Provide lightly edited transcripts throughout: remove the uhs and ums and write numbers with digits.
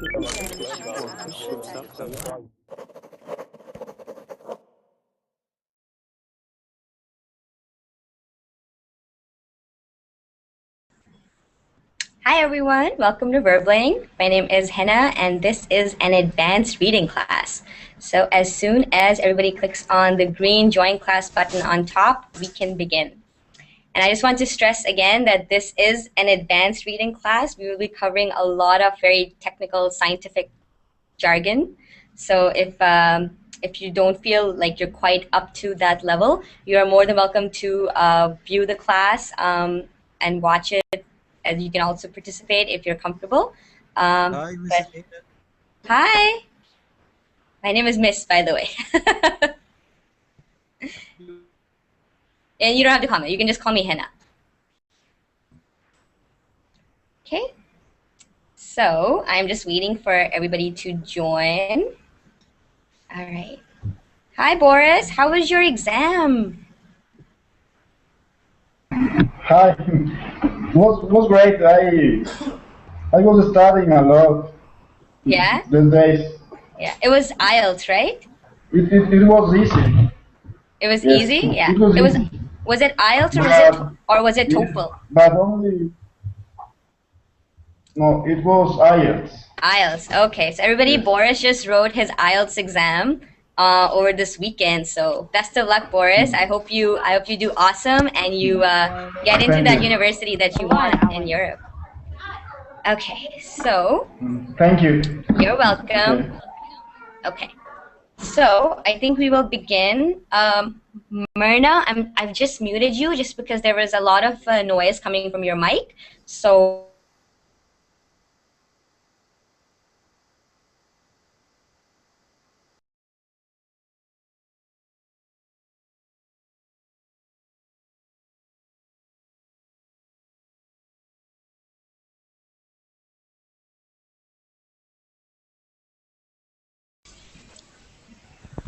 Hi everyone, welcome to Verbling. My name is Hina and this is an advanced reading class. So as soon as everybody clicks on the green join class button on top, we can begin. And I just want to stress again that this is an advanced reading class. We will be covering a lot of very technical scientific jargon. So if you don't feel like you're quite up to that level, you are more than welcome to view the class and watch it. And you can also participate if you're comfortable. Hi, Mrs. Hina. Hi, my name is Miss, by the way. And you don't have to comment. You can just call me Hina. Okay. So I'm just waiting for everybody to join. All right. Hi, Boris. How was your exam? Hi, was great. I was studying a lot. Yeah. These days. Yeah. It was IELTS, right? It was easy. It was Yes, easy. Yeah. It was easy. Was it IELTS or was it TOEFL? But only no. It was IELTS. IELTS. Okay. So everybody, Yes. Boris just wrote his IELTS exam over this weekend. So best of luck, Boris. I hope you do awesome and you get into that university that you want in Europe. Okay. So. Thank you. You're welcome. Okay. So I think we will begin. Myrna, I've just muted you just because there was a lot of noise coming from your mic. So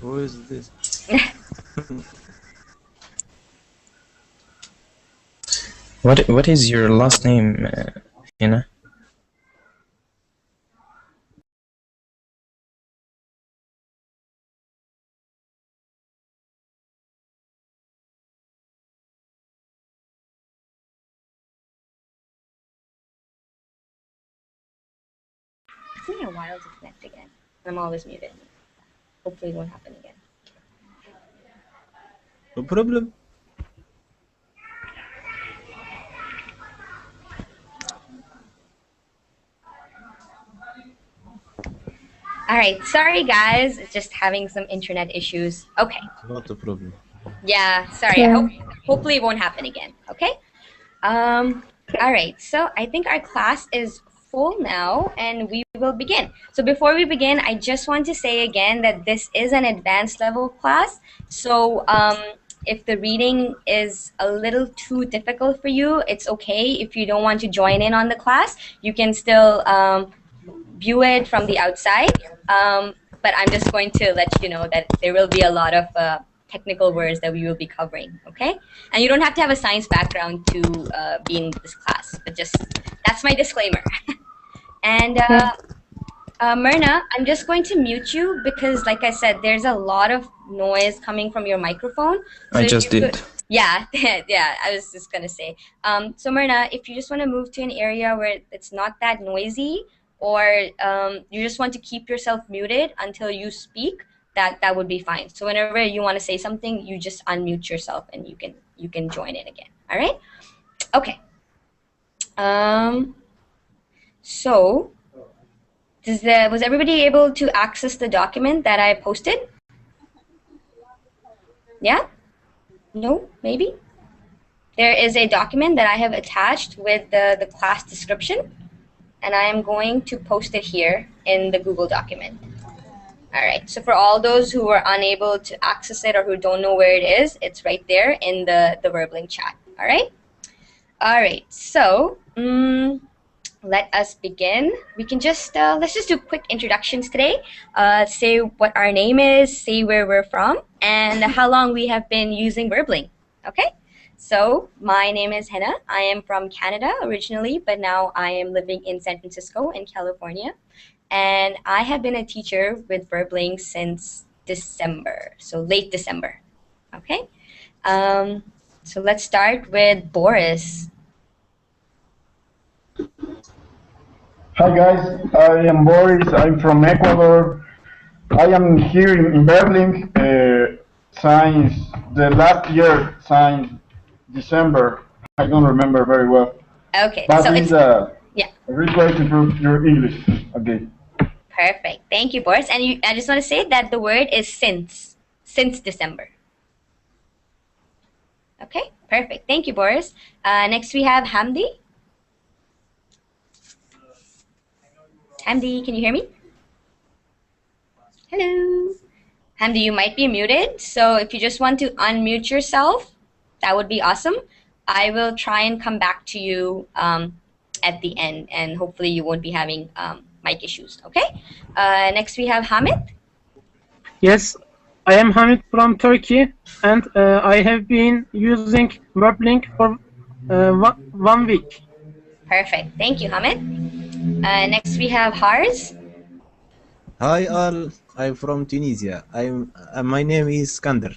Who is this? What is your last name, Hina? it's taking a while to connect again. I'm always muted. Hopefully it won't happen again. No problem. All right. Sorry, guys. Just having some internet issues. Okay. Not a problem. Yeah. Sorry. I hopefully it won't happen again. Okay. All right. So I think our class is full now and we will begin. So before we begin, I just want to say again that this is an advanced level class. So if the reading is a little too difficult for you, it's okay. If you don't want to join in on the class, you can still view it from the outside. But I'm just going to let you know that there will be a lot of technical words that we will be covering, okay? And you don't have to have a science background to be in this class, but just that's my disclaimer. And Myrna, I'm just going to mute you because, like I said, there's a lot of noise coming from your microphone. So I just did. Yeah, yeah, I was just going to say. So Myrna, if you just want to move to an area where it's not that noisy, or you just want to keep yourself muted until you speak, that would be fine. So whenever you want to say something, you just unmute yourself and you can join in again. All right? Okay. So was everybody able to access the document that I posted? Yeah? No? Maybe? There is a document that I have attached with the class description, and I am going to post it here in the Google document. All right, so for all those who are unable to access it or who don't know where it is, it's right there in the Verbling chat. All right? All right, so let us begin. We can just, let's just do quick introductions today. Say what our name is, say where we're from, and how long we have been using Verbling. Okay? So my name is Hina. I am from Canada originally, but now I am living in San Francisco in California. And I have been a teacher with Verbling since December, so late December. Okay. So let's start with Boris. Hi guys, I am Boris. I'm from Ecuador. I am here in Berlin since the last year, since December. I don't remember very well. Okay, But so it's yeah, a great way to improve your English. Okay. perfect. Thank you, Boris. And I just want to say that the word is since December. Okay, perfect. Thank you, Boris. Next we have Hamdi. Hamdi, can you hear me? Hello. Hamdi, you might be muted. So if you just want to unmute yourself, that would be awesome. I will try and come back to you at the end, and hopefully you won't be having mic issues. Okay. Next we have Hamid. Yes, I am Hamid from Turkey, and I have been using Verbling for 1 week. Perfect. Thank you, Hamid. Next we have Harz. Hi all, I'm from Tunisia. My name is Skander.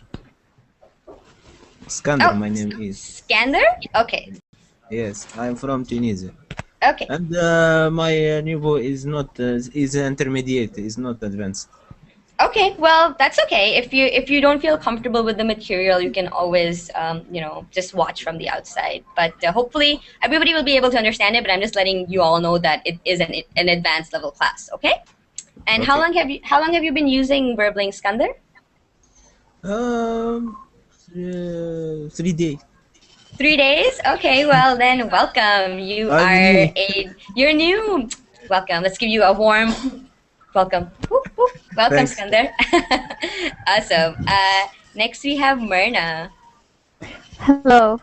Skander, my name is. Skander? Okay. Yes, I'm from Tunisia. Okay. And my niveau is not is intermediate, is not advanced. Okay, well, that's okay. If you don't feel comfortable with the material, you can always just watch from the outside. But hopefully everybody will be able to understand it. But I'm just letting you all know that it is an advanced level class. Okay. And Okay. how long have you been using Verbling, Skander? 3 days. 3 days. Okay. Well, then welcome. You're new. Welcome. Let's give you a warm welcome. Whoop, whoop. Welcome, Thanks. Skander. Awesome. Next we have Myrna. Hello.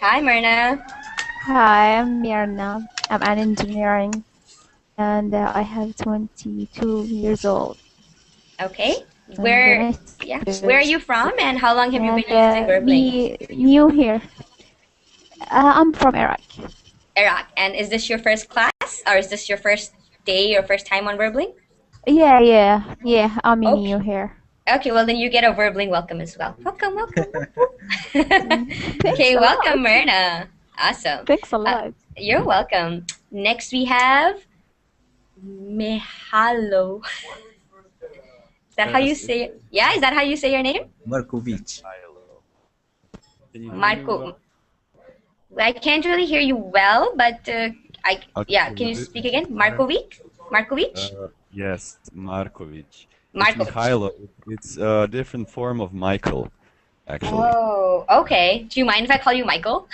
Hi, Myrna. Hi, I'm Mirna. I'm an engineering and I have 22 years old. Okay. And Where are you from, and how long have you been using Verbling? New here. I'm from Iraq. Iraq. And is this your first class, or is this your first day or first time on Verbling? Yeah. I'm Okay. new here. Okay, well then you get a Verbling welcome as well. Welcome. Okay, a welcome, lot. Myrna. Awesome. Thanks a lot. You're welcome. Next we have Mihalo. Is that how you say it? Yeah, is that how you say your name? Markovic. Marco. I can't really hear you well, but can you speak again? Markovic? Yes, Markovic. Markovic. It's Mikhailo. It's a different form of Michael, actually. Oh, okay. Do you mind if I call you Michael?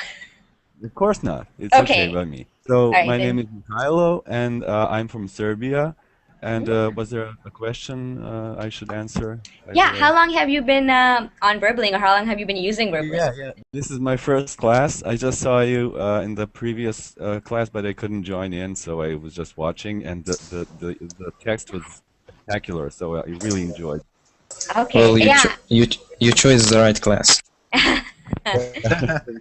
Of course not. It's Okay. okay by me. So right, my then. name is Mikhailo, and I'm from Serbia. And was there a question I should answer? Yeah, how long have you been on Verbling, or how long have you been using Verbling? Yeah. This is my first class. I just saw you in the previous class, but I couldn't join in, so I was just watching, and the text was spectacular, so I really enjoyed. Okay. Well, yeah. you chose the right class.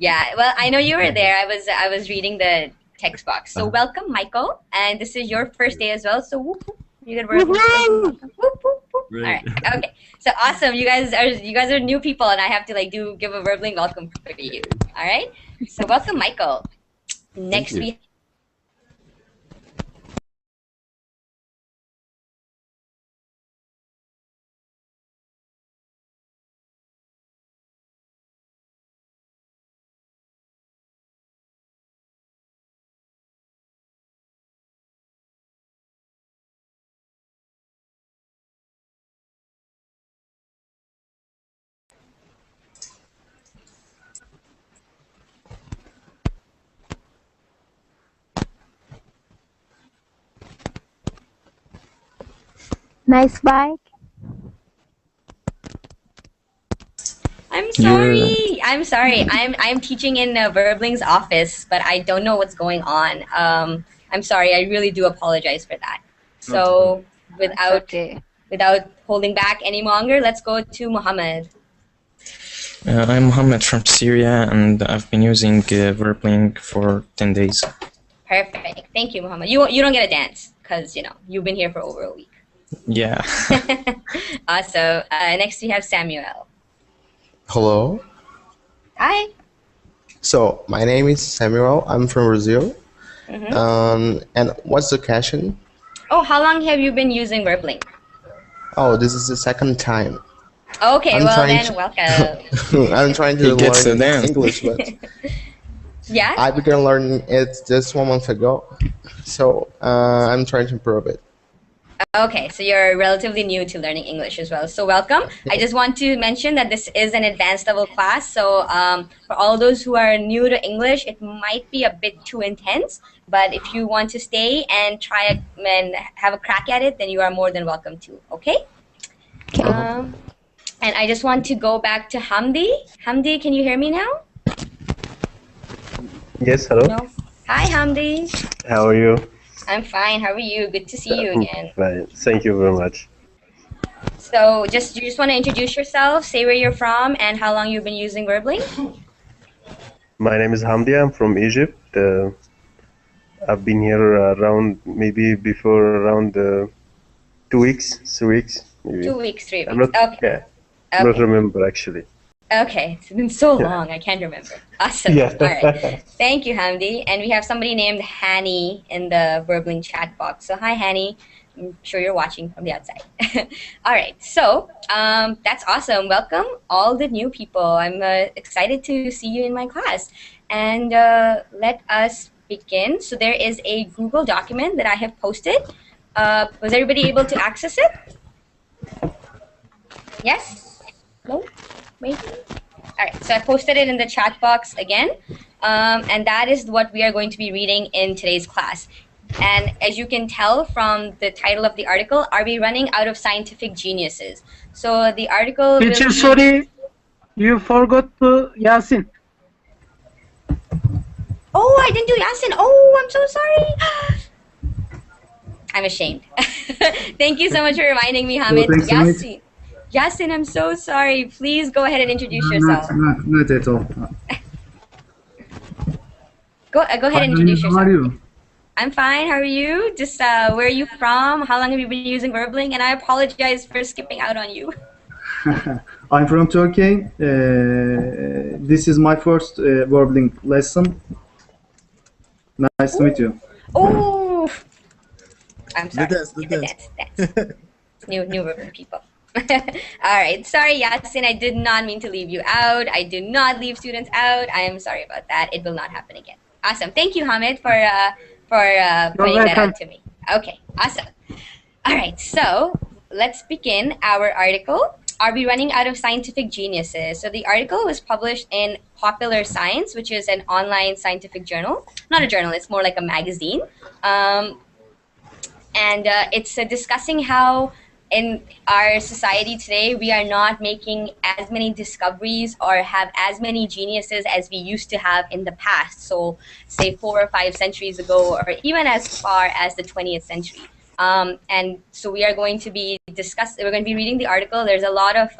Yeah. Well, I know you were there. I was reading the text box. So welcome, Michael, and this is your first day as well. So whoop, whoop. You get word. Whoop, whoop, whoop. All right. Okay. So awesome. You guys are new people, and I have to give a Verbling welcome for you. All right. So welcome, Michael. Next you. we. Nice bike. I'm sorry. I'm teaching in Verbling's office, but I don't know what's going on. I'm sorry. I really do apologize for that. So without holding back any longer, let's go to Muhammad. I'm Mohammed from Syria, and I've been using Verbling for 10 days. Perfect. Thank you, Muhammad. You don't get a dance because you've been here for over a week. Yeah. Also, next we have Samuel. Hello. Hi. So my name is Samuel. I'm from Brazil. Mm-hmm. And what's the question? Oh, how long have you been using Verbling? Oh, this is the second time. Okay, I'm well trying then, to- welcome. I'm trying He to gets the learn dance. English, but Yeah? I began learning it just 1 month ago. So I'm trying to improve it. Okay, so you're relatively new to learning English as well. So welcome. I just want to mention that this is an advanced level class. So for all those who are new to English, it might be a bit too intense. But if you want to stay and try and have a crack at it, then you are more than welcome to. Okay? And I just want to go back to Hamdi. Hamdi, can you hear me now? Yes, hello. No. Hi, Hamdi. How are you? I'm fine. How are you? Good to see you again. Fine. Thank you very much. So you just want to introduce yourself, say where you're from, and how long you've been using Verbling? My name is Hamdi. I'm from Egypt. I've been here around maybe before around 2 weeks, 3 weeks, maybe. 2 weeks, 3 weeks. I'm not, Okay. yeah, not Okay. remember actually. Okay. It's been so long. I can't remember. Awesome. Yeah. All right. Thank you, Hamdi. And we have somebody named Hani in the Verbling chat box. So hi, Hani. I'm sure you're watching from the outside. All right. So that's awesome. Welcome all the new people. I'm excited to see you in my class. And let us begin. So there is a Google document that I have posted. Was everybody able to access it? Yes? No? Maybe? All right, so I posted it in the chat box again, and that is what we are going to be reading in today's class. And as you can tell from the title of the article, are we running out of scientific geniuses? So the article will Teacher, be... sorry, you forgot to Yasin. Oh, I didn't do Yasin. Oh, I'm so sorry. I'm ashamed. Thank you so much for reminding me, Hamid. thanks, Hamid. Yasin. Yasin, I'm so sorry. Please go ahead and introduce yourself. Not at all. Go ahead and introduce How yourself. are you? I'm fine. How are you? Just where are you from? How long have you been using Verbling? And I apologize for skipping out on you. I'm from Turkey. This is my first Verbling lesson. Nice to meet you. Oh, I'm sorry. dance. Dance. New Verbling people. All right. Sorry, Yasin. I did not mean to leave you out. I do not leave students out. I am sorry about that. It will not happen again. Awesome. Thank you, Hamid, for pointing that out to me. Okay. Awesome. All right. So let's begin our article. Are we running out of scientific geniuses? So the article was published in Popular Science, which is an online scientific journal. Not a journal. It's more like a magazine. And it's discussing how in our society today, we are not making as many discoveries or have as many geniuses as we used to have in the past. So say 4 or 5 centuries ago, or even as far as the 20th century. And so we are going to be we're going to be reading the article. There's a lot of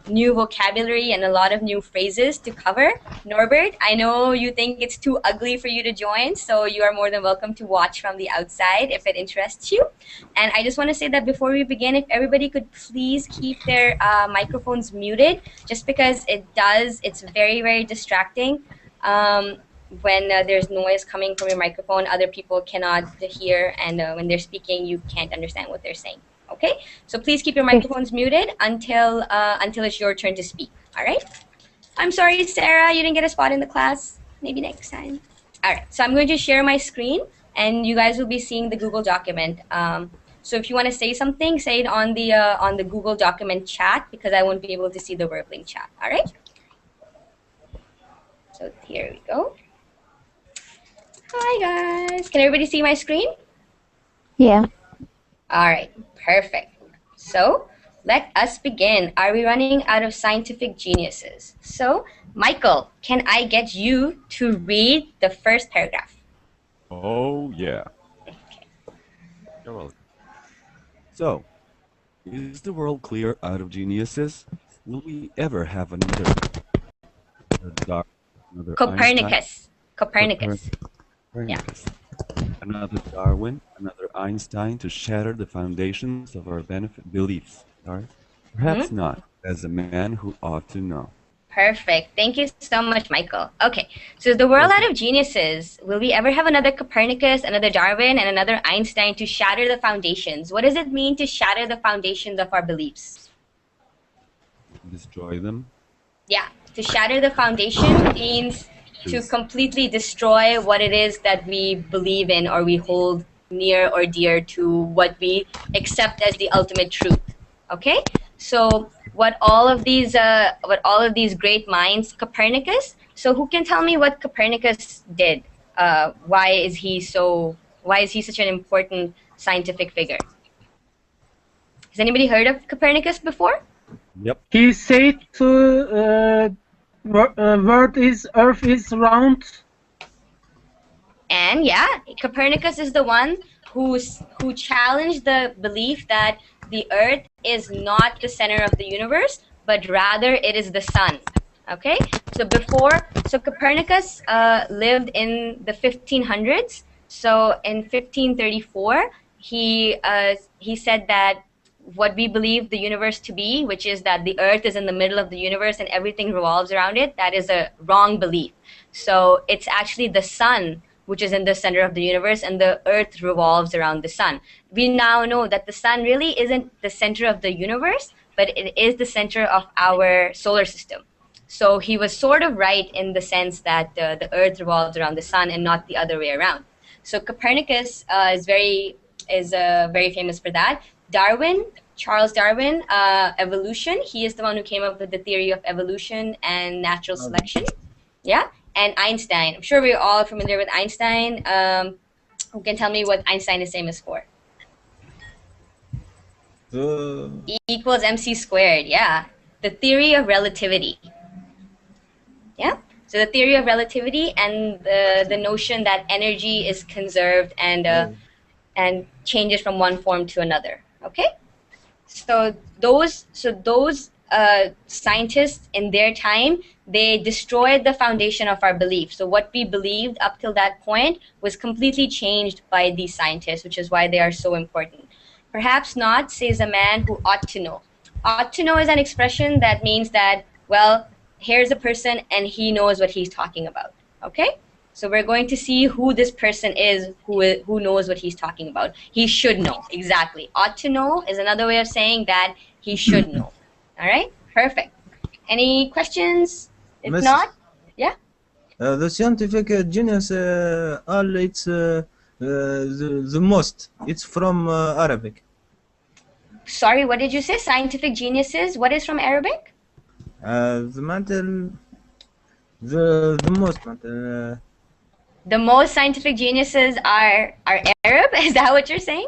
new vocabulary and a lot of new phrases to cover. Norbert, I know you think it's too ugly for you to join, so you are more than welcome to watch from the outside if it interests you. And I just want to say that before we begin, if everybody could please keep their microphones muted, just because it's very, very distracting. When there's noise coming from your microphone, other people cannot hear, and when they're speaking, you can't understand what they're saying. Okay, so please keep your microphones muted until it's your turn to speak. All right. I'm sorry, Sarah, you didn't get a spot in the class. Maybe next time. All right. So I'm going to share my screen, and you guys will be seeing the Google document. So if you want to say something, say it on the Google document chat, because I won't be able to see the Verbling chat. All right. So here we go. Hi guys. Can everybody see my screen? Yeah. All right, perfect. So let us begin. Are we running out of scientific geniuses? So Michael, can I get you to read the first paragraph? Oh, yeah. Okay. You're welcome. So, is the world clear out of geniuses? will we ever have another another Einstein? Copernicus. Copernicus. Another Darwin, another Einstein to shatter the foundations of our beliefs. Right? Perhaps not, as a man who ought to know. Perfect. Thank you so much, Michael. Okay, so the world out of geniuses, will we ever have another Copernicus, another Darwin, and another Einstein to shatter the foundations? What does it mean to shatter the foundations of our beliefs? Destroy them? Yeah, to shatter the foundation means to completely destroy what it is that we believe in or we hold near or dear to what we accept as the ultimate truth. Okay, so what all of these great minds, Copernicus. So who can tell me what Copernicus did? Why is he such an important scientific figure? Has anybody heard of Copernicus before? Yep. He said to Earth is round. And yeah, Copernicus is the one who challenged the belief that the Earth is not the center of the universe, but rather it is the sun. Okay, so Copernicus lived in the 1500s. So in 1534, he said that what we believe the universe to be, which is that the Earth is in the middle of the universe and everything revolves around it, that is a wrong belief. So it's actually the sun which is in the center of the universe, and the Earth revolves around the sun. We now know that the sun really isn't the center of the universe, but it is the center of our solar system. So he was sort of right in the sense that the Earth revolves around the sun and not the other way around. So Copernicus is very famous for that. Charles Darwin, evolution. He is the one who came up with the theory of evolution and natural selection. Yeah. And Einstein. I'm sure we're all familiar with Einstein. Who can tell me what Einstein is famous for? E equals mc squared. Yeah. The theory of relativity. Yeah. So the theory of relativity and the notion that energy is conserved and changes from one form to another. Okay. So those scientists in their time, they destroyed the foundation of our belief. So what we believed up till that point was completely changed by these scientists, which is why they are so important. Perhaps not, says a man who ought to know. Ought to know is an expression that means that, well, here's a person and he knows what he's talking about. Okay? So we're going to see who this person is who knows what he's talking about. He should know, exactly. Ought to know is another way of saying that he should know. All right, perfect. Any questions? If not, yeah. The scientific genius, it's the most. It's from Arabic. Sorry, what did you say? Scientific geniuses. What is from Arabic? The most. The most scientific geniuses are Arab. Is that what you're saying?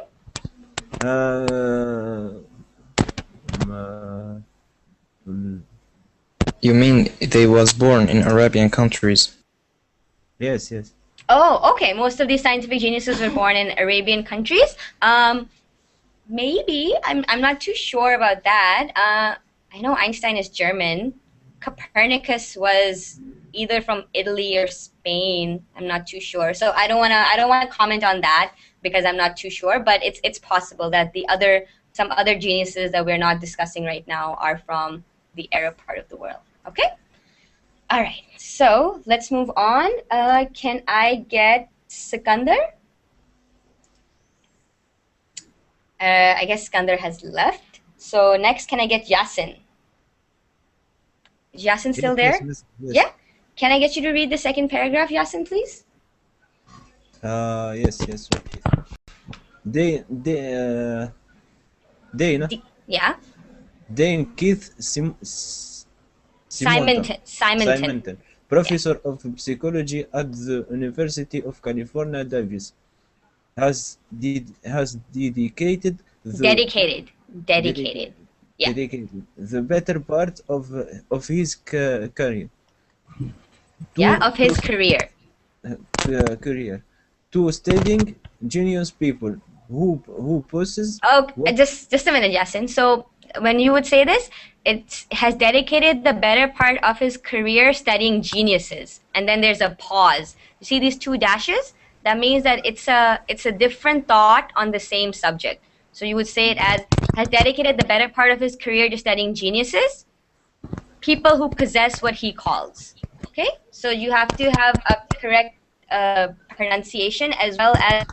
You mean they was born in Arabian countries? Yes, yes. Oh, okay. Most of these scientific geniuses were born in Arabian countries. Maybe. I'm not too sure about that. I know Einstein is German. Copernicus was either from Italy or Spain. I'm not too sure. So I don't wanna comment on that because I'm not too sure. But it's possible that some other geniuses that we're not discussing right now are from the Arab part of the world. Okay? All right. So let's move on. Can I get Sikandar? I guess Sikandar has left. So next, can I get Yasin? Is Yasin still there? Yes. Yeah. Can I get you to read the second paragraph, Yasin, please? Yes. Okay. Yeah. Dane Keith Simonton, professor of psychology at the University of California, Davis, has dedicated the better part of his career. Of his career to studying genius people who possess. just a minute, Yasin. So when you would say this, it has dedicated the better part of his career studying geniuses. And then there's a pause. You see these two dashes? That means that it's a different thought on the same subject. So you would say it as has dedicated the better part of his career to studying geniuses, people who possess what he calls. Okay? So you have to have a correct pronunciation as well as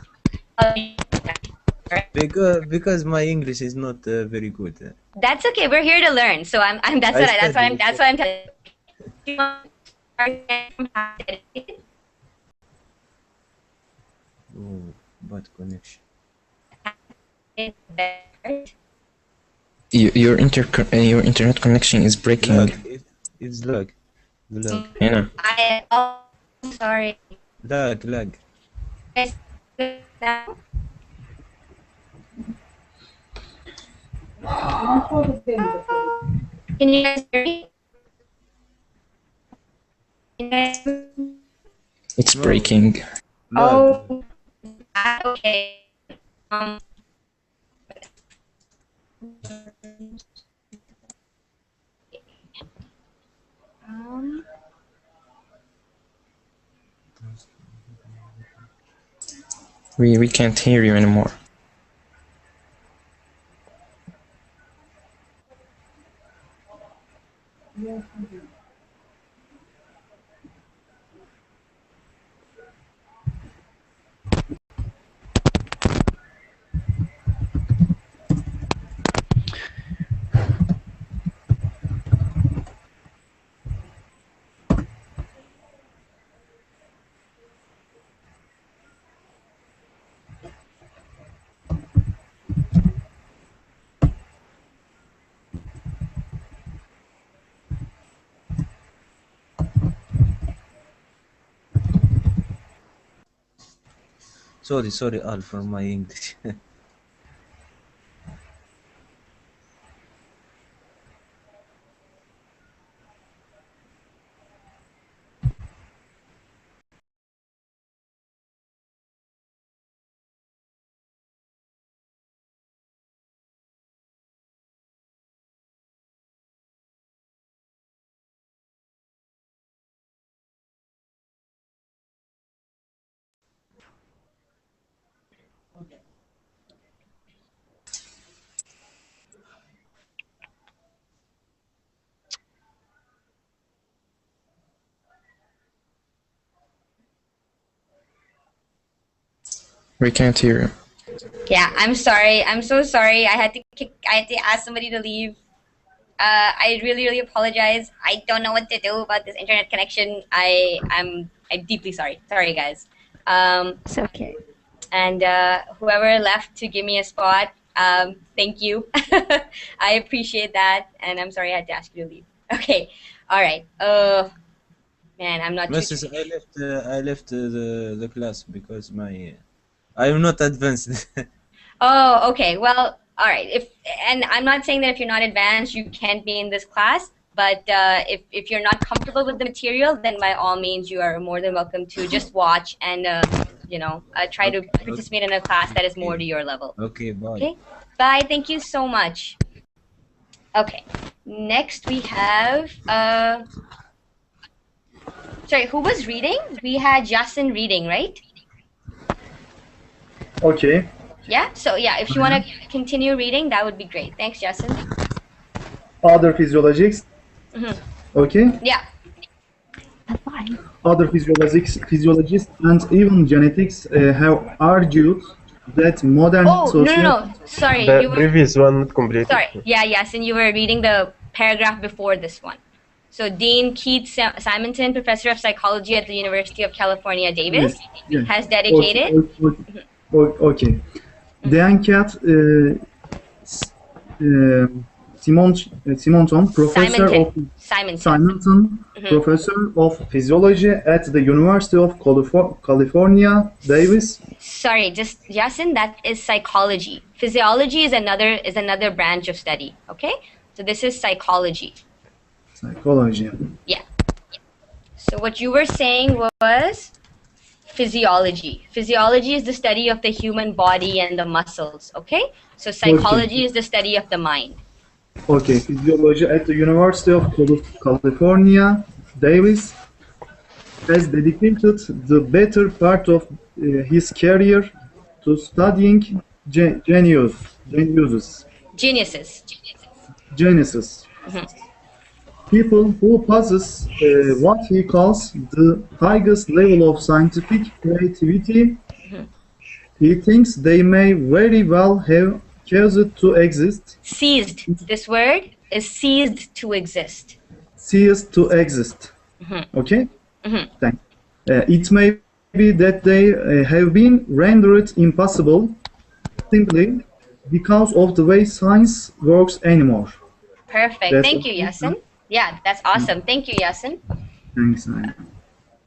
because my English is not very good. That's okay. We're here to learn. So that's what I'm telling you. Oh, bad connection. Your internet connection is breaking. Lag. It's lag. Hina. Sorry. Lag. Can you guys hear me? It's breaking. Oh, okay. We can't hear you anymore. Sorry, Al, for my English. We can't hear you. Yeah, I'm sorry. I'm so sorry. I had to ask somebody to leave. I really apologize. I don't know what to do about this internet connection. I'm deeply sorry. Sorry, guys. It's okay. And whoever left to give me a spot, thank you. I appreciate that, and I'm sorry I had to ask you to leave. Okay, all right. Man, I'm not. Mrs. I left the class because I'm not advanced. Oh, okay. Well, all right. And I'm not saying that if you're not advanced, you can't be in this class. But if you're not comfortable with the material, then by all means, you are more than welcome to just watch and try to participate in a class that is more to your level. Okay, bye. Okay, bye. Thank you so much. Okay, next we have sorry, who was reading? We had Jason reading, right? Okay. Yeah. So yeah, if you want to continue reading, that would be great. Thanks, Jason. Other physiologists. Okay. Yeah. Other physiologists and even genetics have argued that modern no. Sorry, The previous one not completed. Sorry. Yeah, yes, and you were reading the paragraph before this one. So Dean Keith Simonton, professor of psychology at the University of California, Davis, Yes. has dedicated. Okay. Cat Simonton, professor Simonton. professor of physiology at the University of California, Davis. Sorry, just Yasin, that is psychology. Physiology is another branch of study. Okay, so this is psychology. Psychology. Yeah. So what you were saying was physiology. Physiology is the study of the human body and the muscles. Okay, so psychology is the study of the mind. Okay, physiology at the University of California, Davis has dedicated the better part of his career to studying geniuses. Geniuses. Geniuses. Mhm. People who possess what he calls the highest level of scientific creativity. Mhm. He thinks they may very well have caused to exist, Ceased. This word is ceased to exist. ceased to exist. Mhm. Okay? Mhm. Thanks. It may be that they have been rendered impossible simply because of the way science works anymore. Perfect. That's Thank you, Yasin. Yeah, that's awesome. Thank you, Yasin. thanks.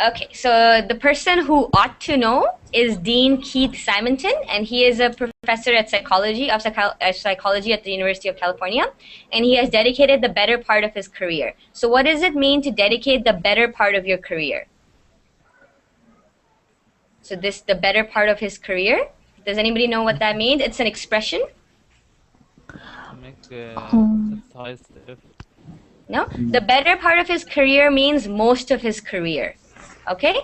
Okay, so the person who ought to know is Dean Keith Simonton, and he is a professor at psychology at the University of California, and he has dedicated the better part of his career. So what does it mean to dedicate the better part of your career? So the better part of his career, does anybody know what that means? It's an expression? No? The better part of his career means most of his career. Okay?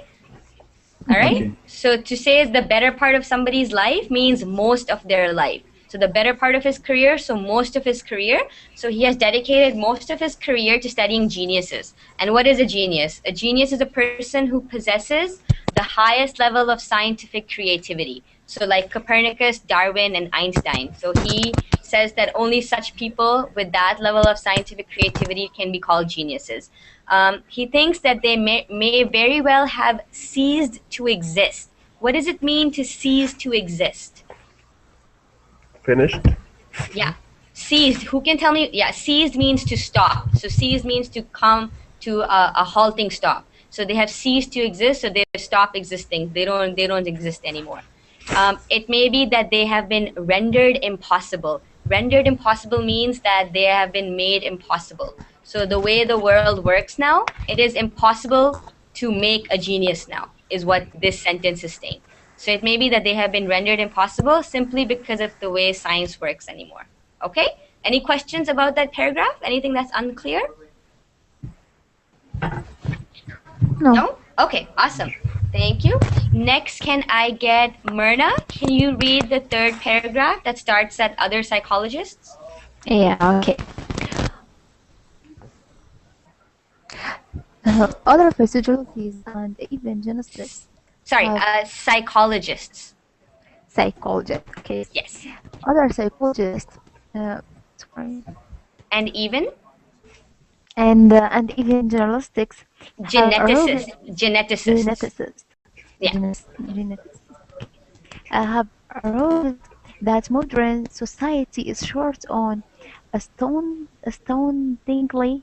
All right? Okay. So to say the better part of somebody's life means most of their life. So the better part of his career, so most of his career. So he has dedicated most of his career to studying geniuses. And what is a genius? A genius is a person who possesses the highest level of scientific creativity. So like Copernicus, Darwin, and Einstein. So he says that only such people with that level of scientific creativity can be called geniuses. He thinks that they may very well have ceased to exist. What does it mean to cease to exist? Finished. Yeah, ceased. Who can tell me? Yeah, ceased means to stop. So ceased means to come to a halting stop. So they have ceased to exist. So they stop existing. They don't exist anymore. It may be that they have been rendered impossible. Rendered impossible means that they have been made impossible. So the way the world works now, it is impossible to make a genius now, is what this sentence is saying. So it may be that they have been rendered impossible simply because of the way science works anymore. Okay? Any questions about that paragraph? Anything that's unclear? No? Okay, awesome. Thank you. Next, can I get Myrna? Can you read the third paragraph that starts at other psychologists? Yeah, okay. Other physiologists and even genetics. Sorry, psychologists. Psychologists, okay. Yes. Other psychologists, sorry. And even? And even journalistics. Geneticists. Yeah. Geneticists. Have wrote that modern society is short on astoundingly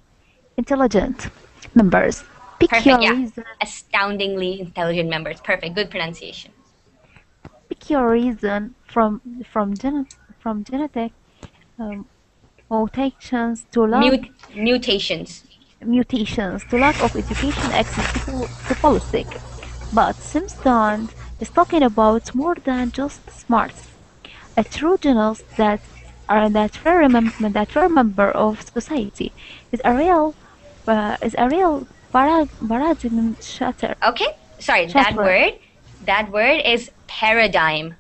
intelligent members. Perfect, yeah. Astoundingly intelligent members. Perfect, good pronunciation. Pure reason from genetic mutations to lack mutations to lack of education access to policy. But Simpson is talking about more than just smarts. A true genius that fair member of society is a real paradigm shatter. Okay, sorry, that word is paradigm.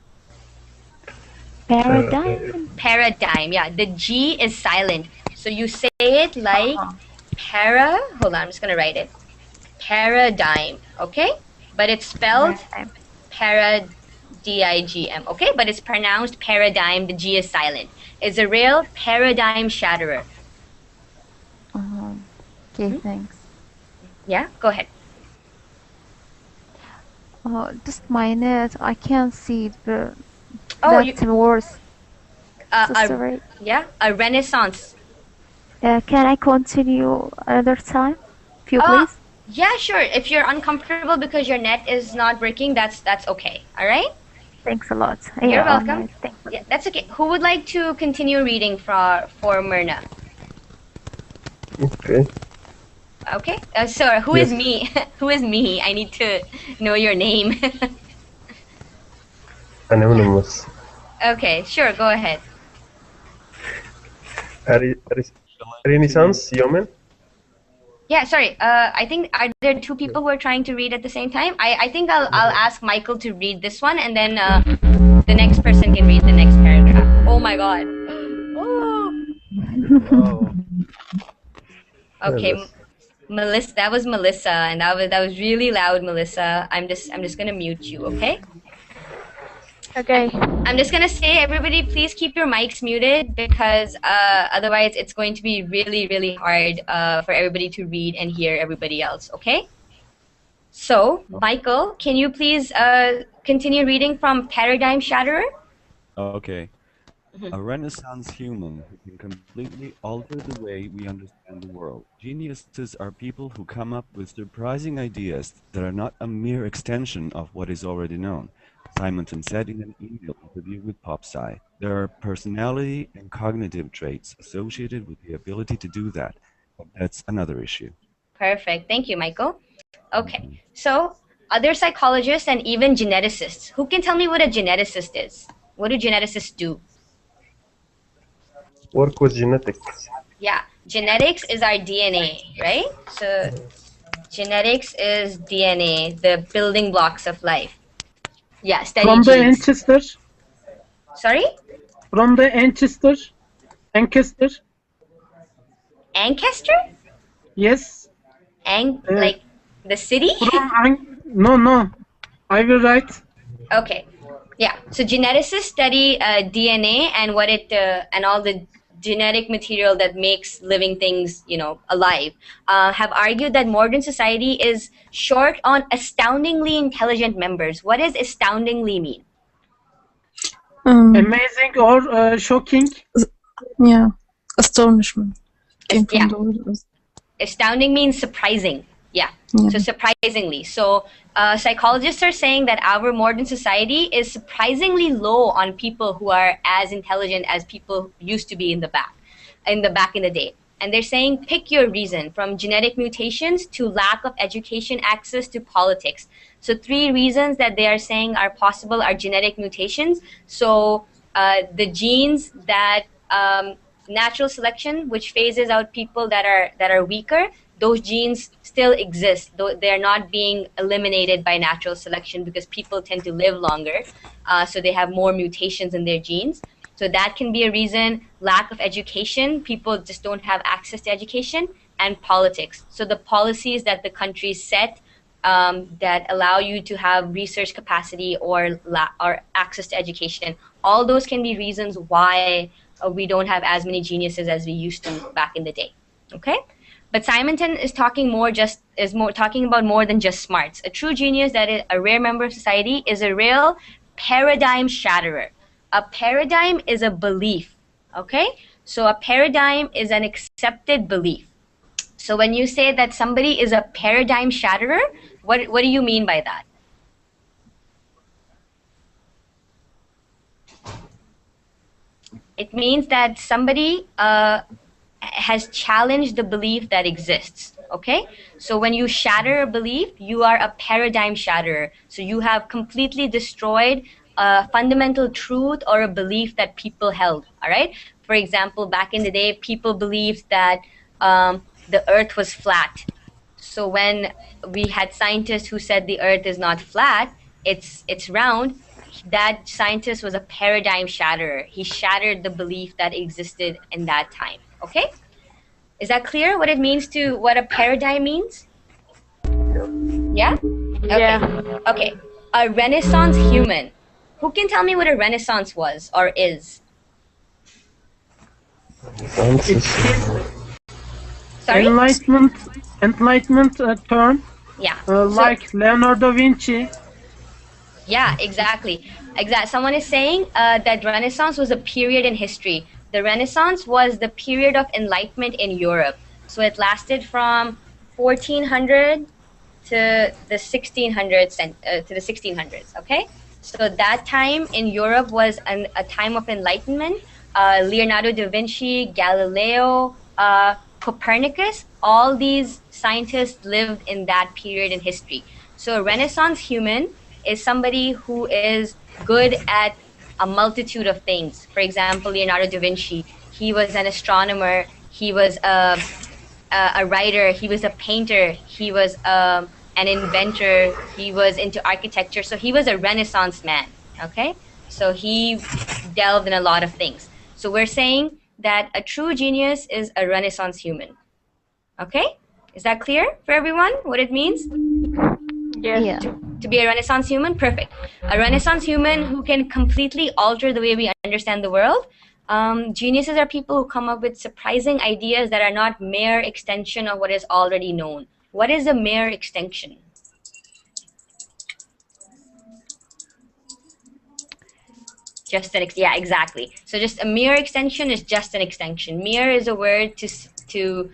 Paradigm, yeah. The G is silent. So you say it like hold on, I'm just going to write it. Paradigm, okay? But it's spelled paradigm, okay? But it's pronounced paradigm, the G is silent. It's a real paradigm shatterer. Okay, thanks. Yeah, go ahead. Just my net, I can't see the that's worse. Sorry. Yeah, a renaissance. Can I continue another time? If you please. Yeah, sure. If you're uncomfortable because your net is not breaking, that's okay. All right? Thanks a lot. You're welcome. Yeah, that's okay. Who would like to continue reading for Myrna? Okay. Okay. So who is me? Who is me? I need to know your name. Anonymous. Okay, sure. Go ahead. Renaissance human. Yeah, sorry. I think are there two people who are trying to read at the same time? I think I'll ask Michael to read this one, and then the next person can read the next paragraph. Oh my God. Oh. Okay, Melissa. That was Melissa, and that was really loud, Melissa. I'm just gonna mute you. Okay. Okay. I'm just gonna say, everybody, please keep your mics muted because otherwise it's going to be really hard for everybody to read and hear everybody else. Okay. So, Michael, can you please continue reading from Paradigm Shatterer? Okay. A Renaissance human who can completely alter the way we understand the world. Geniuses are people who come up with surprising ideas that are not a mere extension of what is already known. Simonton said in an email interview with PopSci, there are personality and cognitive traits associated with the ability to do that, but that's another issue. Perfect. Thank you, Michael. Okay. So, other psychologists and even geneticists. Who can tell me what a geneticist is? What do geneticists do? Work with genetics. Yeah, genetics is our DNA, right? So genetics is DNA, the building blocks of life. Yeah, study From the genes. ancestor. Sorry? From the ancestor. Ancestor. Ancaster? Yes. Like the city? No. I will write. Okay. Yeah. So geneticists study DNA and what it and all the genetic material that makes living things, alive. Have argued that modern society is short on astoundingly intelligent members. What does astoundingly mean? Amazing or shocking? Yeah, astonishment. Yeah. Astounding means surprising. Yeah. So surprisingly. So psychologists are saying that our modern society is surprisingly low on people who are as intelligent as people used to be in the back in the day. And they're saying pick your reason, from genetic mutations to lack of education, access to politics. So 3 reasons that they are saying are possible are genetic mutations. So the genes that natural selection, which phases out people that are weaker, those genes still exist, though they're not being eliminated by natural selection because people tend to live longer. So they have more mutations in their genes. So that can be a reason. Lack of education, people just don't have access to education, and politics. So the policies that the countries set that allow you to have research capacity or access to education, all those can be reasons why we don't have as many geniuses as we used to back in the day. Okay? But Simonton is talking talking about more than just smarts. A true genius that is a rare member of society is a real paradigm shatterer. A paradigm is a belief, okay? So a paradigm is an accepted belief. So when you say that somebody is a paradigm shatterer, what do you mean by that? It means that somebody has challenged the belief that exists, okay? So when you shatter a belief, you are a paradigm shatterer. So you have completely destroyed a fundamental truth or a belief that people held, all right? For example, back in the day, people believed that the earth was flat. So when we had scientists who said the earth is not flat, it's round, that scientist was a paradigm shatterer. He shattered the belief that existed in that time. Okay? Is that clear what it means what a paradigm means? Yeah? Okay. Yeah. Okay. A Renaissance human. Who can tell me what a Renaissance was or is? Sorry? Enlightenment term. Yeah. Like Leonardo da Vinci. Yeah, exactly. Someone is saying that Renaissance was a period in history. The Renaissance was the period of enlightenment in Europe. So it lasted from 1400 to the 1600s, okay? So that time in Europe was a time of enlightenment. Leonardo da Vinci, Galileo, Copernicus, all these scientists lived in that period in history. So a Renaissance human is somebody who is good at a multitude of things. For example, Leonardo da Vinci, he was an astronomer, he was a writer, he was a painter, he was an inventor, he was into architecture. So he was a Renaissance man, okay? So he delved in a lot of things. So we're saying that a true genius is a Renaissance human. Okay? Is that clear for everyone what it means? Yes. Yeah. To be a Renaissance human? Perfect. A Renaissance human who can completely alter the way we understand the world. Geniuses are people who come up with surprising ideas that are not mere extension of what is already known. What is a mere extension? Yeah, exactly. So just a mere extension is just an extension. Mere is a word to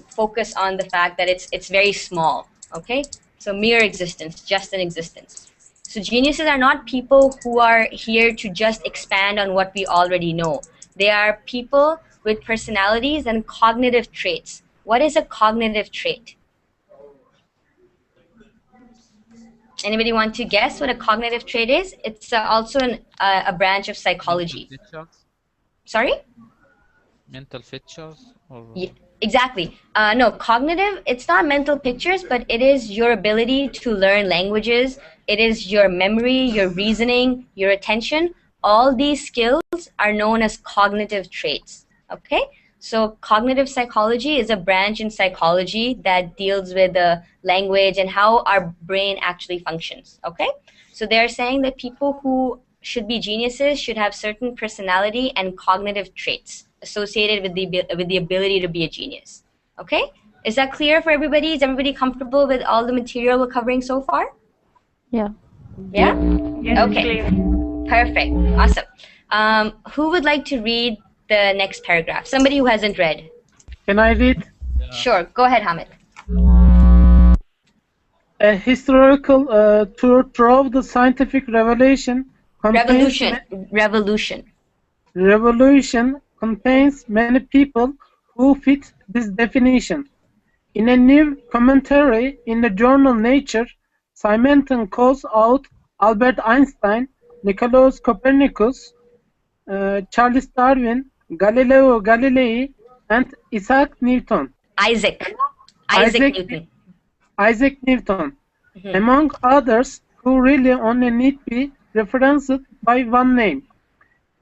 focus on the fact that it's very small. Okay, so mere existence, just an existence. So geniuses are not people who are here to just expand on what we already know. They are people with personalities and cognitive traits. What is a cognitive trait? Anybody want to guess what a cognitive trait is? It's also a branch of psychology. Sorry? Mental features? Or... Yeah, exactly. No, cognitive, it's not mental pictures, but it is your ability to learn languages. It is your memory, your reasoning, your attention. All these skills are known as cognitive traits. Okay? So cognitive psychology is a branch in psychology that deals with the language and how our brain actually functions. Okay? So they're saying that people who should be geniuses should have certain personality and cognitive traits associated with the ability to be a genius. Okay? Is that clear for everybody? Is everybody comfortable with all the material we're covering so far? Yeah. Yeah? Yes, okay. Perfect. Awesome. Who would like to read the next paragraph? Somebody who hasn't read. Can I read? Sure. Go ahead, Hamid. A historical tour through the scientific revolution contains many people who fit this definition. In a new commentary in the journal Nature, Simonton calls out Albert Einstein, Nicolaus Copernicus, Charles Darwin, Galileo Galilei, and Isaac Newton. Isaac Newton. Isaac Newton, among others who really only need be referenced by one name.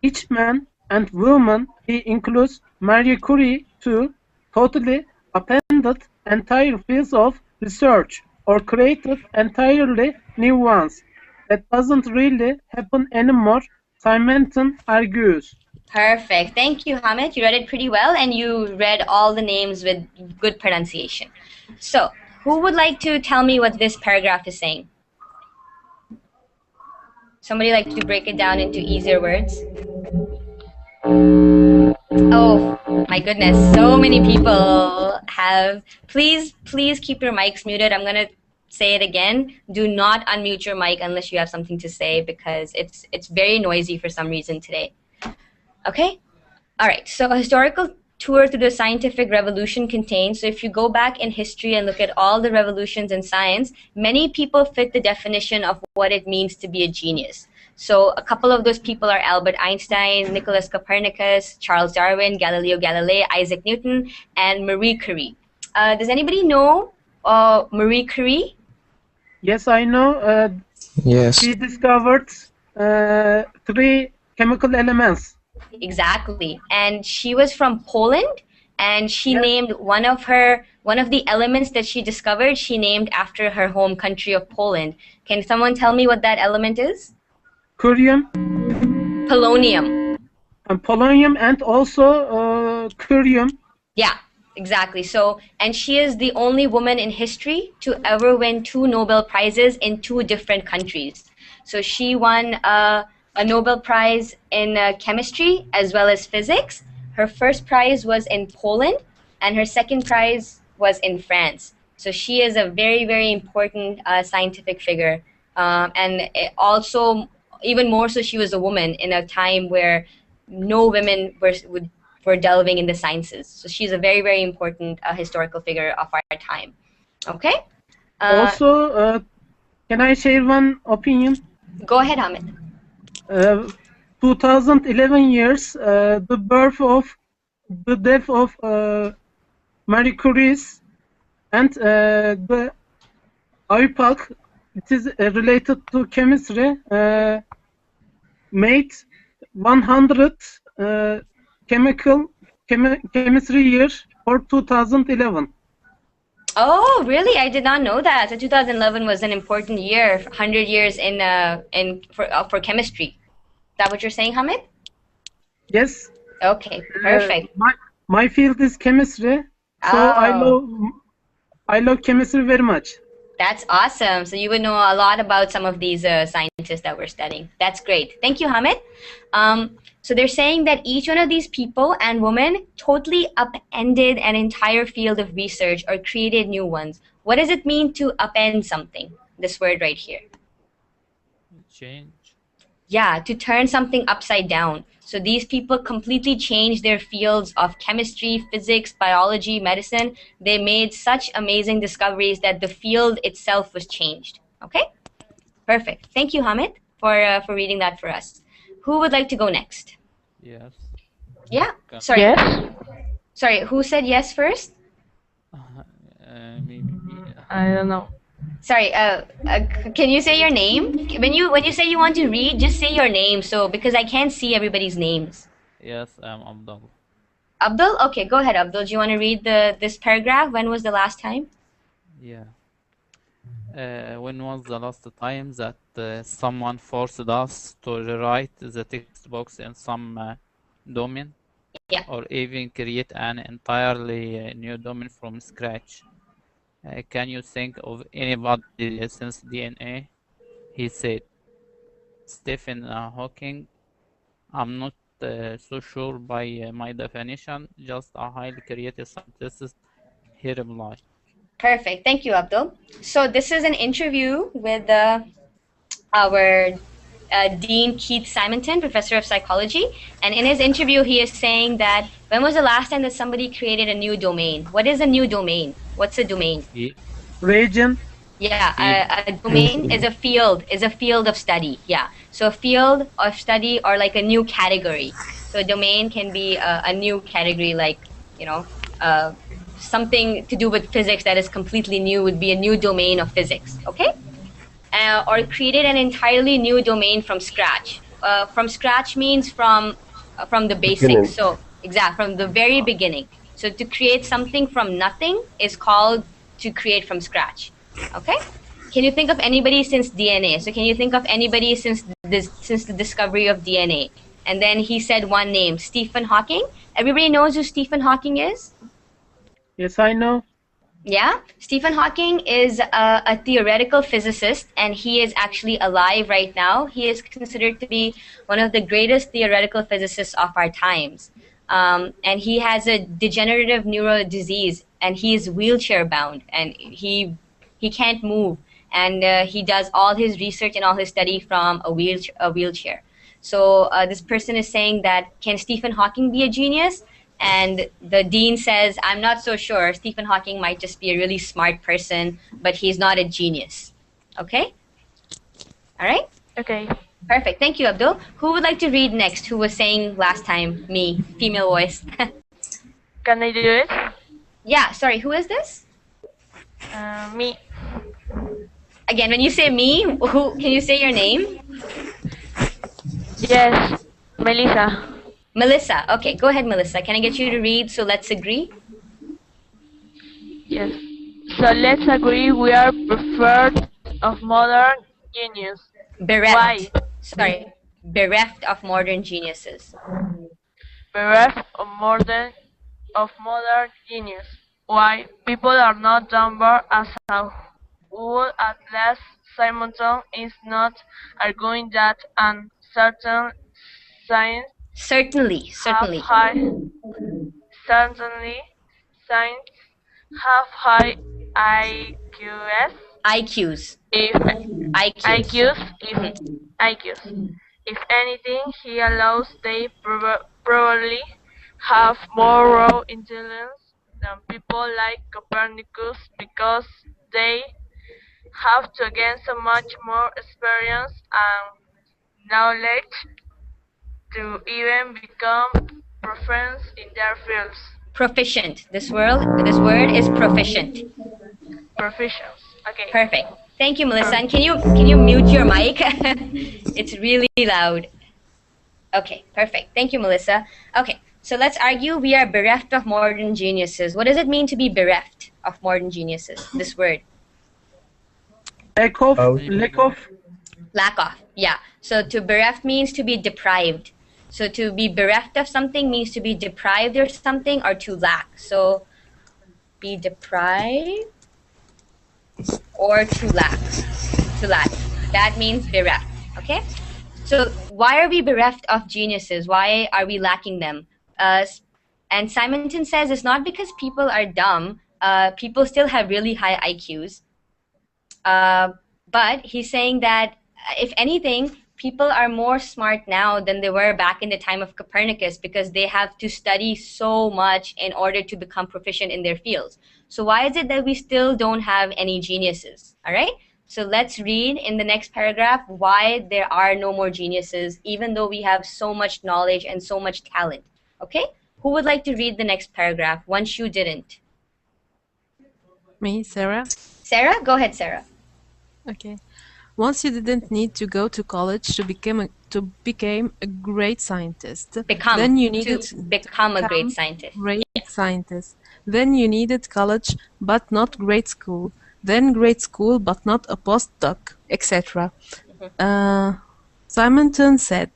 Each man and woman he includes Marie Curie too, totally upended entire fields of research or created entirely new ones. That doesn't really happen anymore, Simonton argues. Perfect. Thank you, Hamid. You read it pretty well, and you read all the names with good pronunciation. So, who would like to tell me what this paragraph is saying? Somebody like to break it down into easier words? Oh, my goodness. So many people have... Please keep your mics muted. I'm going to say it again. Do not unmute your mic unless you have something to say, because it's very noisy for some reason today. Okay? All right. So a historical tour through the scientific revolution contains, so if you go back in history and look at all the revolutions in science, many people fit the definition of what it means to be a genius. So a couple of those people are Albert Einstein, Nicolaus Copernicus, Charles Darwin, Galileo Galilei, Isaac Newton, and Marie Curie. Does anybody know Marie Curie? Yes, I know. Yes. She discovered 3 chemical elements. Exactly. And she was from Poland, and she named one of the elements that she discovered, she named after her home country of Poland. Can someone tell me what that element is? Curium. Polonium. And polonium and also curium. Yeah, exactly. So, and she is the only woman in history to ever win 2 Nobel Prizes in 2 different countries. So she won a Nobel Prize in chemistry as well as physics. Her first prize was in Poland, and her second prize was in France. So she is a very, very important scientific figure. And also, even more so, she was a woman in a time where no women were delving in the sciences. So she's a very, very important historical figure of our time. Okay? Also, can I share one opinion? Go ahead, Hamid. 2011 years, the death of Marie Curie and the IPAC, it is related to chemistry, made 100 chemistry year for 2011. Oh, really? I did not know that. So 2011 was an important year, 100 years for chemistry. Is that what you're saying, Hamid? Yes. Okay, perfect. My field is chemistry, so I love chemistry very much. That's awesome. So you would know a lot about some of these scientists that we're studying. That's great. Thank you, Hamid. So they're saying that each one of these people and women totally upended an entire field of research or created new ones. What does it mean to upend something? This word right here. Change. Yeah, to turn something upside down. So these people completely changed their fields of chemistry, physics, biology, medicine. They made such amazing discoveries that the field itself was changed. Okay? Perfect. Thank you, Hamid, for reading that for us. Who would like to go next? Yes. Yeah. Sorry. Yes. Sorry, who said yes first? Maybe. I don't know. Sorry, can you say your name? When you say you want to read, just say your name. So because I can't see everybody's names. Yes, I'm Abdul. Abdul? Okay, go ahead, Abdul. Do you want to read this paragraph? When was the last time? Yeah. When was the last time that someone forced us to rewrite the textbooks in some domain? Yeah. Or even create an entirely new domain from scratch? Can you think of anybody since DNA? He said. Stephen Hawking. I'm not so sure by my definition, just a highly creative scientist, he replied. Perfect. Thank you, Abdul. So this is an interview with our Dean Keith Simonton, professor of psychology. And in his interview, he is saying that when was the last time that somebody created a new domain? What is a new domain? What's a domain? Region. Yeah, a domain is a field of study. Yeah, so a field of study or like a new category. So a domain can be a new category, like something to do with physics that is completely new would be a new domain of physics. Okay, or created an entirely new domain from scratch. From scratch means from the basics. So from the very beginning. So to create something from nothing is called to create from scratch. Okay, can you think of anybody since DNA? So can you think of anybody since the discovery of DNA? And then he said one name, Stephen Hawking. Everybody knows who Stephen Hawking is? Yes, I know. Yeah, Stephen Hawking is a theoretical physicist, and he is actually alive right now. He is considered to be one of the greatest theoretical physicists of our times. And he has a degenerative neural disease, and he is wheelchair bound, and he can't move, and he does all his research and all his study from a wheelchair. So this person is saying that, can Stephen Hawking be a genius? And the dean says, I'm not so sure. Stephen Hawking might just be a really smart person, but he's not a genius. Okay? All right? Okay. Perfect. Thank you, Abdul. Who would like to read next? Who was saying last time? Me, female voice. Can I do it? Yeah, sorry, who is this? Me. Again, when you say me, who can you say your name? Yes, Melissa. Melissa. Okay, go ahead, Melissa. Can I get you to read? So let's agree. Yes. So let's agree we are preferred of modern genius. Bereft. Why? Sorry, bereft of modern geniuses. Bereft of modern genius. Why? People are not dumber as how would at last Simonton is not arguing that and certain science Certainly. certainly science have high IQs. If IQs. If anything, he allows they probably have more raw intelligence than people like Copernicus because they have to gain so much more experience and knowledge to even become proficient in their fields. Proficient. This word is proficient. Proficient. Okay. Perfect. Thank you, Melissa. And can you mute your mic? It's really loud. Okay, perfect. Thank you, Melissa. Okay, so let's argue we are bereft of modern geniuses. What does it mean to be bereft of modern geniuses? This word. Lack of. Lack of. Yeah. So to bereft means to be deprived. So to be bereft of something means to be deprived of something or to lack. So be deprived or to lack. To lack. That means bereft. Okay? So why are we bereft of geniuses? Why are we lacking them? And Simonton says it's not because people are dumb. People still have really high IQs. But he's saying that if anything, people are more smart now than they were back in the time of Copernicus because they have to study so much in order to become proficient in their fields. So why is it that we still don't have any geniuses? All right. So let's read in the next paragraph why there are no more geniuses, even though we have so much knowledge and so much talent. Okay? Who would like to read the next paragraph once you didn't? Me, Sarah. Sarah? Go ahead, Sarah. Okay. Once you didn't need to go to college to become a great scientist. Then you needed to become a great scientist. Scientist. Then you needed college, but not grade school. Then grade school, but not a postdoc, etc. Simonton said,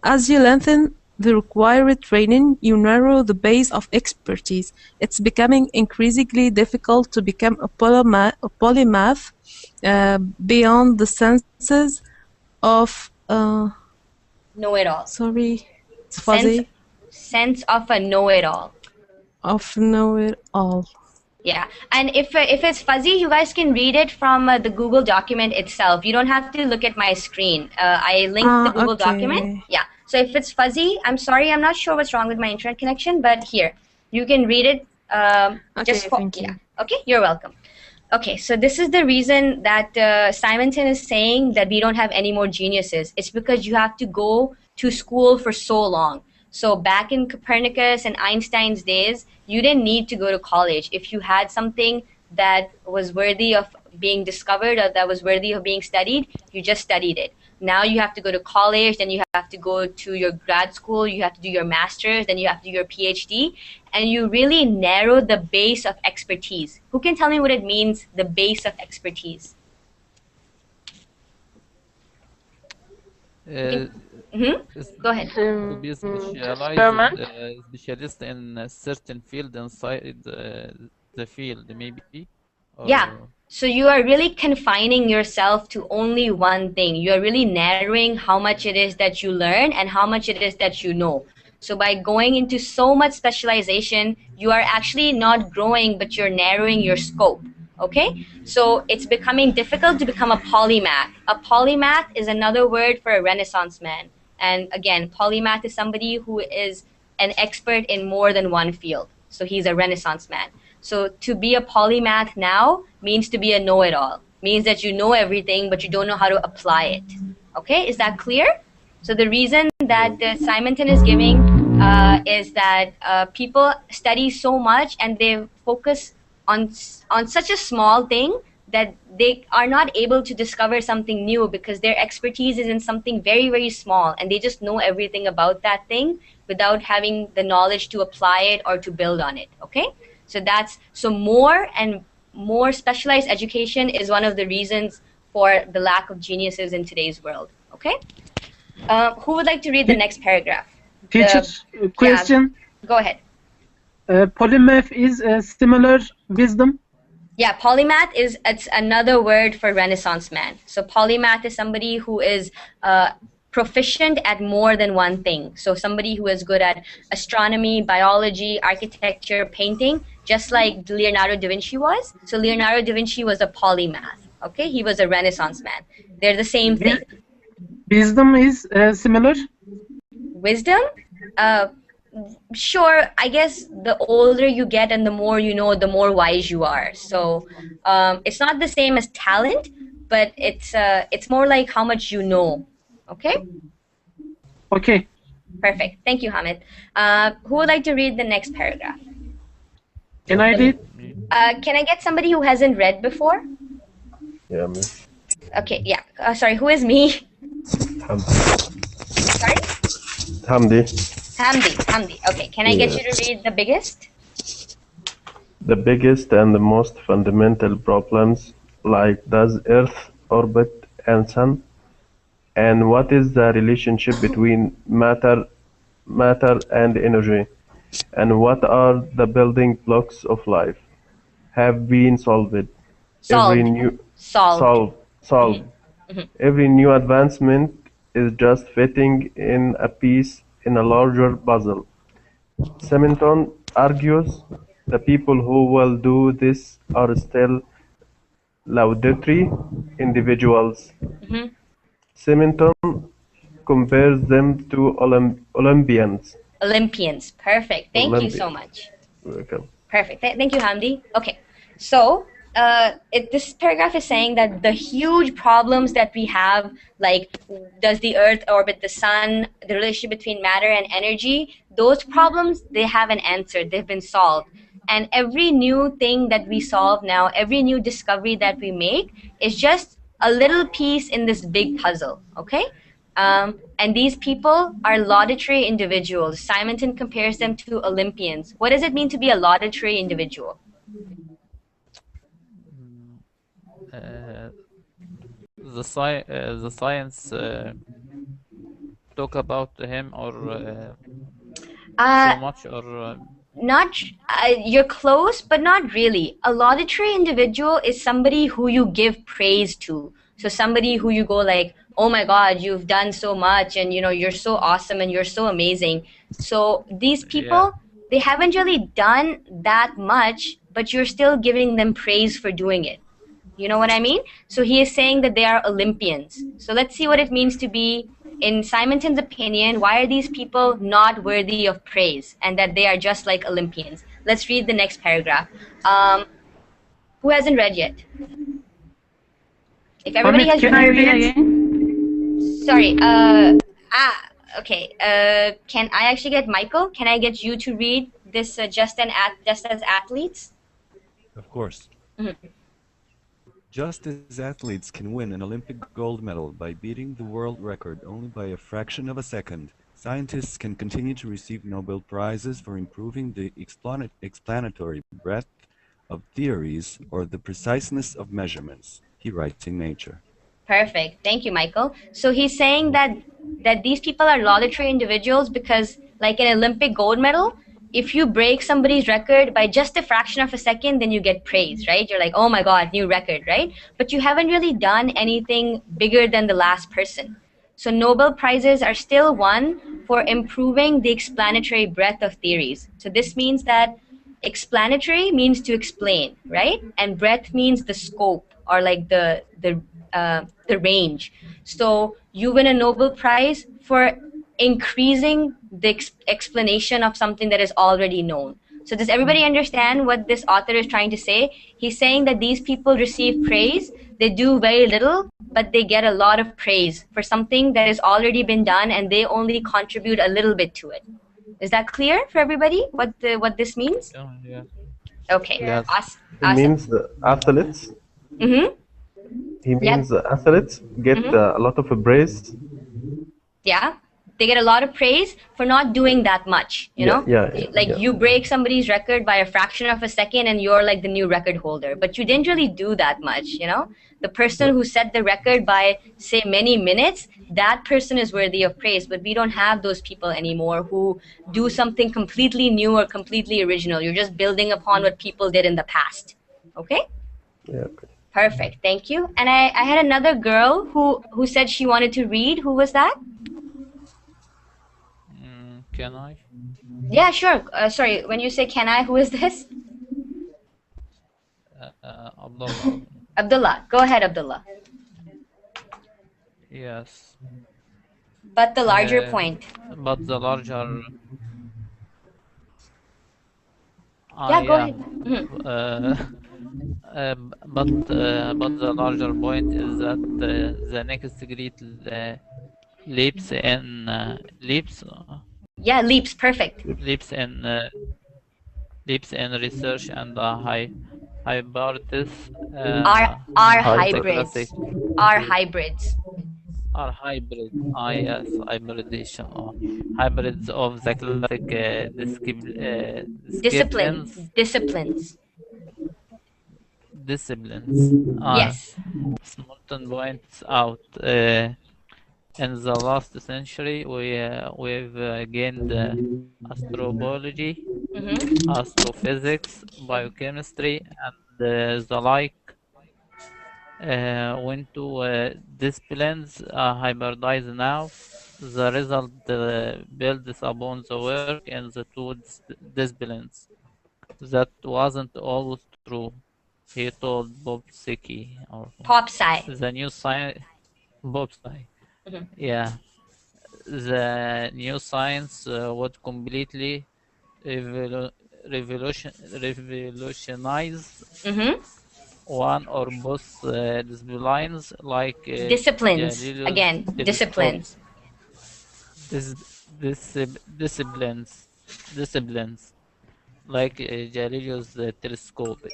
as you lengthen the required training, you narrow the base of expertise. It's becoming increasingly difficult to become a polymath beyond the senses of know-it-all. Sorry, it's fuzzy. Sense of a know-it-all. Of know-it-all. Yeah, and if it's fuzzy, you guys can read it from the Google document itself. You don't have to look at my screen. I linked the Google document. Yeah, so if it's fuzzy, I'm sorry, I'm not sure what's wrong with my internet connection, but here, you can read it. Thank you. Yeah. Okay, you're welcome. Okay, so this is the reason that Simonton is saying that we don't have any more geniuses. It's because you have to go to school for so long. So back in Copernicus and Einstein's days, you didn't need to go to college. If you had something that was worthy of being discovered or that was worthy of being studied, you just studied it. Now you have to go to college, then you have to go to your grad school, you have to do your master's, then you have to do your PhD, and you really narrow the base of expertise. Who can tell me what it means, the base of expertise? Go ahead. To be specialist in a certain field inside the field, maybe. Yeah. So you are really confining yourself to only one thing. You are really narrowing how much it is that you learn and how much it is that you know. So by going into so much specialization, you are actually not growing, but you're narrowing your scope. Okay? So it's becoming difficult to become a polymath. A polymath is another word for a Renaissance man. And again, polymath is somebody who is an expert in more than one field. So he's a Renaissance man. So to be a polymath now means to be a know-it-all. Means that you know everything, but you don't know how to apply it. Okay, is that clear? So the reason that Simonton is giving is that people study so much and they focus on such a small thing that they are not able to discover something new because their expertise is in something very, very small and they just know everything about that thing without having the knowledge to apply it or to build on it. Okay? So more and more specialized education is one of the reasons for the lack of geniuses in today's world. Okay? Who would like to read the next paragraph? Teacher, question. Yeah, go ahead. Polymath is similar wisdom. Yeah, polymath it's another word for Renaissance man. So polymath is somebody who is proficient at more than one thing. So somebody who is good at astronomy, biology, architecture, painting, just like Leonardo da Vinci was. So Leonardo da Vinci was a polymath. Okay, he was a Renaissance man. They're the same thing. Wisdom is similar. Wisdom? Sure, I guess the older you get and the more you know, the more wise you are. So it's not the same as talent, but it's more like how much you know. Okay? Okay. Perfect. Thank you, Hamid. Who would like to read the next paragraph? Can I read? Can I get somebody who hasn't read before? Yeah, me. Okay, yeah. Sorry, who is me? Hamdi. Sorry? Hamdi. Hamdi. Okay, can I get you to read the biggest? The biggest and the most fundamental problems, like does Earth orbit and Sun, and what is the relationship between matter and energy, and what are the building blocks of life, have been solved. Every new Solved. Every new advancement is just fitting in a piece in a larger puzzle. Simonton argues the people who will do this are still laudatory individuals. Simonton compares them to Olympians. Olympians. Perfect. Thank you so much. Welcome. Perfect. Thank you, Hamdi. Okay. So this paragraph is saying that the huge problems that we have, like does the Earth orbit the Sun, the relationship between matter and energy, those problems, they have an answer. They've been solved. And every new thing that we solve now, every new discovery that we make is just a little piece in this big puzzle, okay? And these people are laudatory individuals. Simonton compares them to Olympians. What does it mean to be a laudatory individual? The science talk about him or so much or you're close, but not really. A laudatory individual is somebody who you give praise to. So somebody who you go like, oh my God, you've done so much, and you're so awesome and you're so amazing. So these people, they haven't really done that much, but you're still giving them praise for doing it. You know what I mean? So he is saying that they are Olympians. So let's see what it means to be, in Simonton's opinion, why are these people not worthy of praise and that they are just like Olympians? Let's read the next paragraph. Who hasn't read yet? If everybody has Can I read again? Sorry. Okay. Can I actually get Michael? Can I get you to read this just as athletes? Of course. Just as athletes can win an Olympic gold medal by beating the world record only by a fraction of a second, scientists can continue to receive Nobel Prizes for improving the explanatory breadth of theories or the preciseness of measurements, he writes in Nature. Perfect. Thank you, Michael. So he's saying that these people are laudatory individuals because, like an Olympic gold medal, if you break somebody's record by just a fraction of a second, then you get praise, right? You're like, oh my God, new record, right? But you haven't really done anything bigger than the last person. So Nobel Prizes are still won for improving the explanatory breadth of theories. So this means that explanatory means to explain, right? And breadth means the scope or like the range. So you win a Nobel Prize for increasing the explanation of something that is already known. So does everybody understand what this author is trying to say? He's saying that these people receive praise. They do very little, but they get a lot of praise for something that has already been done, and they only contribute a little bit to it. Is that clear for everybody, what this means? Yeah. Okay. Yes. Awesome. It means the athletes. He means the athletes get a lot of praise. Yeah, they get a lot of praise for not doing that much, you know? You break somebody's record by a fraction of a second and you're like the new record holder, but you didn't really do that much, you know? The person who set the record by, say, many minutes, that person is worthy of praise, but we don't have those people anymore who do something completely new or completely original. You're just building upon what people did in the past, okay? Yeah, okay. Perfect, thank you. And I had another girl who said she wanted to read. Who was that? Can I? Yeah, sure. Sorry, when you say can I, who is this? Abdullah. Abdullah. Go ahead, Abdullah. Yes. But the larger point. But the larger... yeah, go ahead. But the larger point is that the next great leaps Yeah, leaps. Perfect. Leaps in research and hypothesis Are of the hybrids. classic Are hybrids. are hybrid. Yes, hybridization or hybrids of the classic disciplines. Disciplines. Disciplines. Yes. Smolton points out in the last century we've gained astrobiology, astrophysics, biochemistry, and the like. When two disciplines hybridize now, the result builds upon the work in the two disciplines. That wasn't always true, he told Bob Siki. Pop sci. The new science, Bob Sci. Yeah, the new science would completely revolutionize one or both disciplines, like Disciplines. Galileo's Again, disciplines. Disciplines, like Galileo's telescopic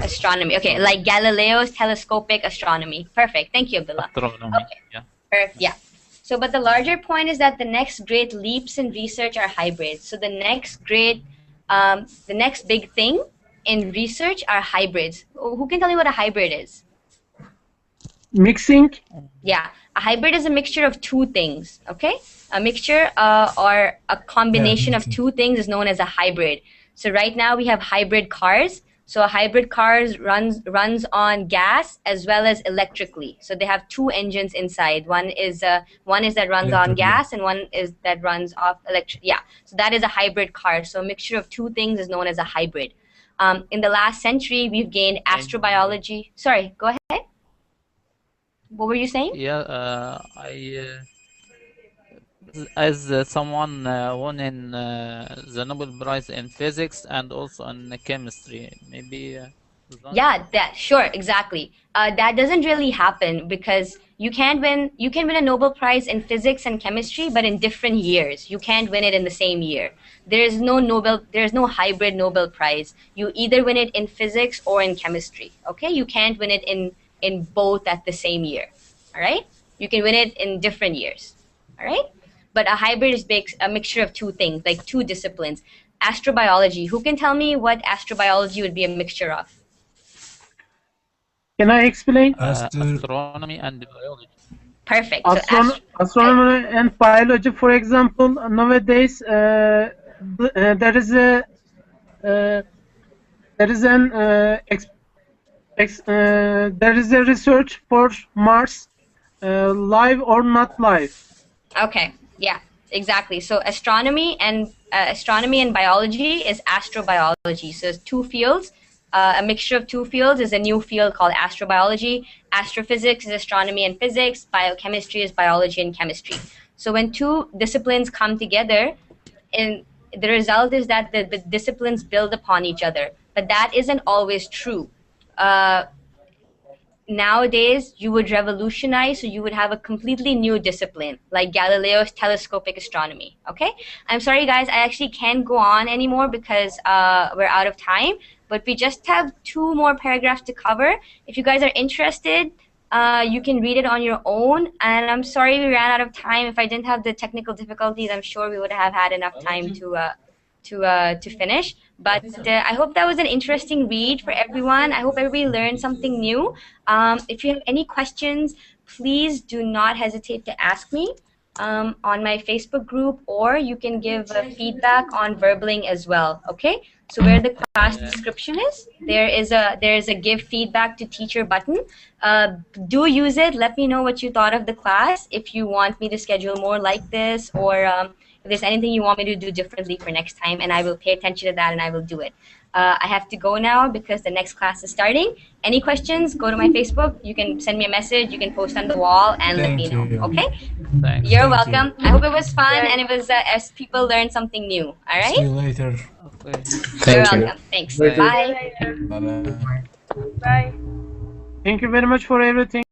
Astronomy. Okay, like Galileo's telescopic astronomy. Perfect. Thank you, Abdullah. astronomy. Yeah. Yeah. So, but the larger point is that the next great leaps in research are hybrids. So the next big thing in research are hybrids. Who can tell me what a hybrid is? Mixing. Yeah, a hybrid is a mixture of two things. Okay, a mixture or a combination of two things is known as a hybrid. So right now we have hybrid cars. So a hybrid car runs on gas as well as electrically. So they have two engines inside. One is that runs on gas, and one is that runs off electric. Yeah. So that is a hybrid car. So a mixture of two things is known as a hybrid. In the last century, we've gained astrobiology. Sorry, go ahead. What were you saying? Yeah, as someone won in the Nobel Prize in physics and also in chemistry, maybe. Yeah, sure, exactly. That doesn't really happen because you can win a Nobel Prize in physics and chemistry, but in different years. You can't win it in the same year. There's no hybrid Nobel Prize. You either win it in physics or in chemistry. Okay, you can't win it in both at the same year. All right, you can win it in different years. All right, but a hybrid is a mixture of two things, like two disciplines. Astrobiology. Who can tell me what astrobiology would be a mixture of? Can I explain? Astronomy and biology. Perfect. Astronomy and biology, for example, nowadays there is a research for Mars, live or not live. Okay. Yeah. Exactly. So astronomy and biology is astrobiology. So it's two fields. A mixture of two fields is a new field called astrobiology. Astrophysics is astronomy and physics. Biochemistry is biology and chemistry. So when two disciplines come together, the result is that the disciplines build upon each other. But that isn't always true. Nowadays, you would revolutionize, so you would have a completely new discipline, like Galileo's telescopic astronomy. Okay? I'm sorry, guys, I actually can't go on anymore because we're out of time. But we just have 2 more paragraphs to cover. If you guys are interested, you can read it on your own. And I'm sorry we ran out of time. If I didn't have the technical difficulties, I'm sure we would have had enough time to finish. But I hope that was an interesting read for everyone. I hope everybody learned something new. If you have any questions, please do not hesitate to ask me on my Facebook group, or you can give feedback on Verbling as well. Okay? So where the class description is, there is a give feedback to teacher button. Do use it. Let me know what you thought of the class. If you want me to schedule more like this, or if there's anything you want me to do differently for next time, and I will pay attention to that and I will do it. I have to go now because the next class is starting. Any questions, go to my Facebook. You can send me a message. You can post on the wall and let me know. Okay? Thanks. You're welcome. I hope it was fun and it was as people learned something new. All right? See you later. Okay. You're welcome. Thanks. Bye. Bye. Bye. Thank you very much for everything.